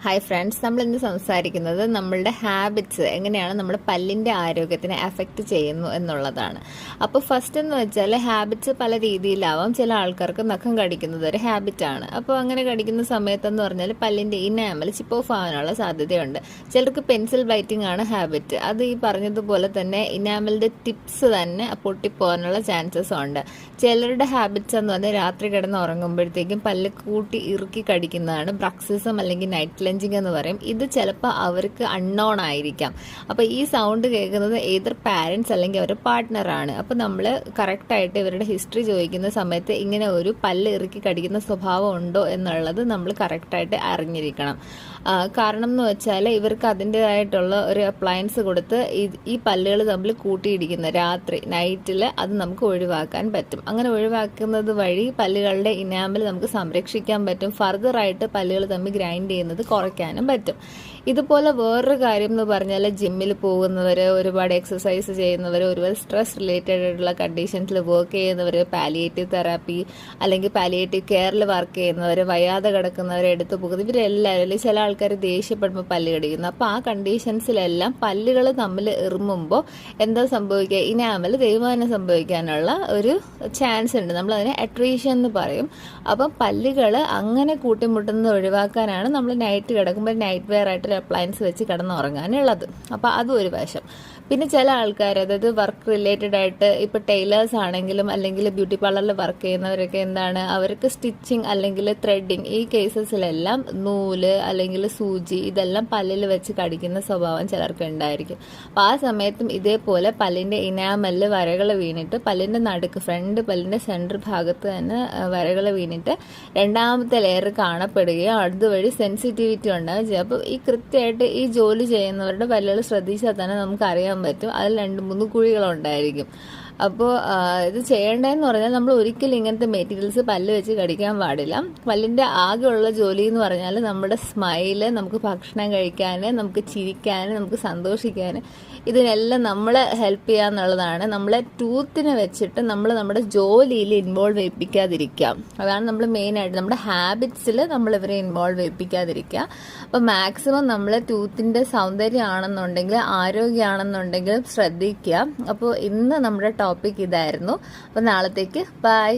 Hi friends, നമ്മൾ ഇന്ന് സംസാരിക്കുന്നത് നമ്മളുടെ ഹാബിറ്റ്സ് എങ്ങനെയാണ് നമ്മുടെ പല്ലിൻ്റെ ആരോഗ്യത്തിനെ അഫക്റ്റ് ചെയ്യുന്നു എന്നുള്ളതാണ്. അപ്പോൾ ഫസ്റ്റ് എന്ന് വെച്ചാൽ ഹാബിറ്റ്സ് പല രീതിയിലാവാം. ചില ആൾക്കാർക്ക് നഖം കടിക്കുന്നത് ഒരു ഹാബിറ്റാണ്. അപ്പോൾ അങ്ങനെ കടിക്കുന്ന സമയത്തെന്ന് പറഞ്ഞാൽ പല്ലിൻ്റെ ഇനാമൽ ചിപ്പ് ഓഫ് ആവാനുള്ള സാധ്യതയുണ്ട്. ചിലർക്ക് പെൻസിൽ ബൈറ്റിംഗ് ആണ് ഹാബിറ്റ്. അത് ഈ പറഞ്ഞതുപോലെ തന്നെ ഇനാമലിൻ്റെ ടിപ്സ് തന്നെ പൊട്ടിപ്പോകാനുള്ള ചാൻസസ് ഉണ്ട്. ചിലരുടെ ഹാബിറ്റ്സ് എന്ന് പറഞ്ഞാൽ രാത്രി കിടന്ന് ഉറങ്ങുമ്പോഴത്തേക്കും പല്ല് കൂട്ടി ഇറുക്കി കടിക്കുന്നതാണ് ബ്രക്സിസം അല്ലെങ്കിൽ നൈറ്റ് ക്ലെൻജിങ് എന്ന് പറയും. ഇത് ചിലപ്പോൾ അവർക്ക് അൺനോൺ ആയിരിക്കാം. അപ്പോൾ ഈ സൗണ്ട് കേൾക്കുന്നത് ഏതൊരു പാരൻസ് അല്ലെങ്കിൽ അവരുടെ പാർട്ട്ണറാണ്. അപ്പോൾ നമ്മൾ കറക്റ്റായിട്ട് ഇവരുടെ ഹിസ്റ്ററി ചോദിക്കുന്ന സമയത്ത് ഇങ്ങനെ ഒരു പല്ല് ഇറുക്കി കടിക്കുന്ന സ്വഭാവം ഉണ്ടോ എന്നുള്ളത് നമ്മൾ കറക്റ്റായിട്ട് അറിഞ്ഞിരിക്കണം. കാരണം എന്ന് വെച്ചാൽ ഇവർക്ക് അതിൻ്റെതായിട്ടുള്ള ഒരു അപ്ലയൻസ് കൊടുത്ത് ഈ പല്ലുകൾ തമ്മിൽ കൂട്ടിയിടിക്കുന്ന രാത്രി നൈറ്റിൽ അത് നമുക്ക് ഒഴിവാക്കാൻ പറ്റും. അങ്ങനെ ഒഴിവാക്കുന്നത് വഴി പല്ലുകളുടെ ഇനാമൽ നമുക്ക് സംരക്ഷിക്കാൻ പറ്റും. ഫർദറായിട്ട് പല്ലുകൾ തമ്മിൽ ഗ്രൈൻഡ് ചെയ്യുന്നത് കുറയ്ക്കാനും പറ്റും. ഇതുപോലെ വേറൊരു കാര്യം എന്ന് പറഞ്ഞാൽ ജിമ്മിൽ പോകുന്നവർ, ഒരുപാട് എക്സസൈസ് ചെയ്യുന്നവർ, ഒരുപാട് സ്ട്രെസ് റിലേറ്റഡ് ആയിട്ടുള്ള കണ്ടീഷൻസിൽ വർക്ക് ചെയ്യുന്നവർ, പാലിയേറ്റീവ് തെറാപ്പി അല്ലെങ്കിൽ പാലിയേറ്റീവ് കെയറിൽ വർക്ക് ചെയ്യുന്നവർ, വയ്യാതെ കിടക്കുന്നവർ, എടുത്തു പോകുന്നത്, ഇവരെല്ലാവരും ചില ആൾക്കാർ ദേഷ്യപ്പെടുമ്പോൾ പല്ല് കടിക്കുന്നു. അപ്പോൾ ആ കണ്ടീഷൻസിലെല്ലാം പല്ലുകൾ തമ്മിൽ ഇറുമ്പുമ്പോൾ എന്താ സംഭവിക്കുക, ഇനാമൽ തേയ്മാനം സംഭവിക്കാനുള്ള ഒരു ചാൻസ് ഉണ്ട്. നമ്മളതിനെ അട്രീഷൻ എന്ന് പറയും. അപ്പം പല്ലുകൾ അങ്ങനെ കൂട്ടിമുട്ടുന്നത് ഒഴിവാക്കാനാണ് നമ്മൾ നൈറ്റ് കിടക്കുമ്പോൾ നൈറ്റ് വെയർ ആയിട്ട് അപ്ലയൻസ് വെച്ച് കിടന്നുറങ്ങാനുള്ളത്. അപ്പോൾ അതും ഒരു വശം. പിന്നെ ചില ആൾക്കാർ, അതായത് വർക്ക് റിലേറ്റഡ് ആയിട്ട് ഇപ്പോൾ ടൈലേഴ്സ് ആണെങ്കിലും അല്ലെങ്കിൽ ബ്യൂട്ടി പാർലറിൽ വർക്ക് ചെയ്യുന്നവരൊക്കെ എന്താണ്, അവർക്ക് സ്റ്റിച്ചിങ് അല്ലെങ്കിൽ ത്രെഡിങ് ഈ കേസസിലെല്ലാം നൂല് അല്ലെങ്കിൽ സൂചി ഇതെല്ലാം പല്ലിൽ വെച്ച് കടിക്കുന്ന സ്വഭാവം ചിലർക്ക് ഉണ്ടായിരിക്കും. അപ്പോൾ ആ സമയത്തും ഇതേപോലെ പല്ലിൻ്റെ ഇനാമലിൽ വരകൾ വീണിട്ട് പല്ലിൻ്റെ നടുക്ക് ഫ്രണ്ട് പല്ലിൻ്റെ സെൻറ്റർ ഭാഗത്ത് തന്നെ വരകൾ വീണിട്ട് രണ്ടാമത്തെ ലെയർ കാണപ്പെടുകയും അതുവഴി സെൻസിറ്റിവിറ്റി ഉണ്ടാകുകയും ചെയ്യും. അപ്പോൾ ഈ കൃത്യമായിട്ട് ഈ ജോലി ചെയ്യുന്നവരുടെ പല്ലുകൾ ശ്രദ്ധിച്ചാൽ തന്നെ നമുക്ക് അറിയാൻ പറ്റും അതിൽ 2-3 കുഴികളുണ്ടായിരിക്കും. അപ്പോൾ ഇത് ചെയ്യേണ്ടതെന്ന് പറഞ്ഞാൽ നമ്മൾ ഒരിക്കലും ഇങ്ങനത്തെ മെറ്റീരിയൽസ് പല്ല് വെച്ച് കടിക്കാൻ പാടില്ല. പല്ലിൻ്റെ ആകെയുള്ള ജോലി എന്ന് പറഞ്ഞാൽ നമ്മുടെ സ്മൈല്, നമുക്ക് ഭക്ഷണം കഴിക്കാൻ, നമുക്ക് ചിരിക്കാൻ, നമുക്ക് സന്തോഷിക്കാൻ, ഇതിനെല്ലാം നമ്മളെ ഹെൽപ്പ് ചെയ്യുക എന്നുള്ളതാണ്. നമ്മളെ ടൂത്തിനെ വെച്ചിട്ട് നമ്മൾ നമ്മുടെ ജോലിയിൽ ഇൻവോൾവ് ചെയ്യിപ്പിക്കാതിരിക്കുക. അതാണ് നമ്മൾ മെയിനായിട്ട് നമ്മുടെ ഹാബിറ്റ്സിൽ നമ്മളിവരെ ഇൻവോൾവ് ചെയ്യിപ്പിക്കാതിരിക്കുക. അപ്പോൾ മാക്സിമം നമ്മൾ ടൂത്തിൻ്റെ സൗന്ദര്യമാണെന്നുണ്ടെങ്കിൽ ആരോഗ്യമാണെന്നുണ്ടെങ്കിലും ശ്രദ്ധിക്കുക. അപ്പോൾ ഇന്ന് നമ്മുടെ ടോപ്പിക് ഇതായിരുന്നു. അപ്പോൾ നാളത്തേക്ക് ബൈ.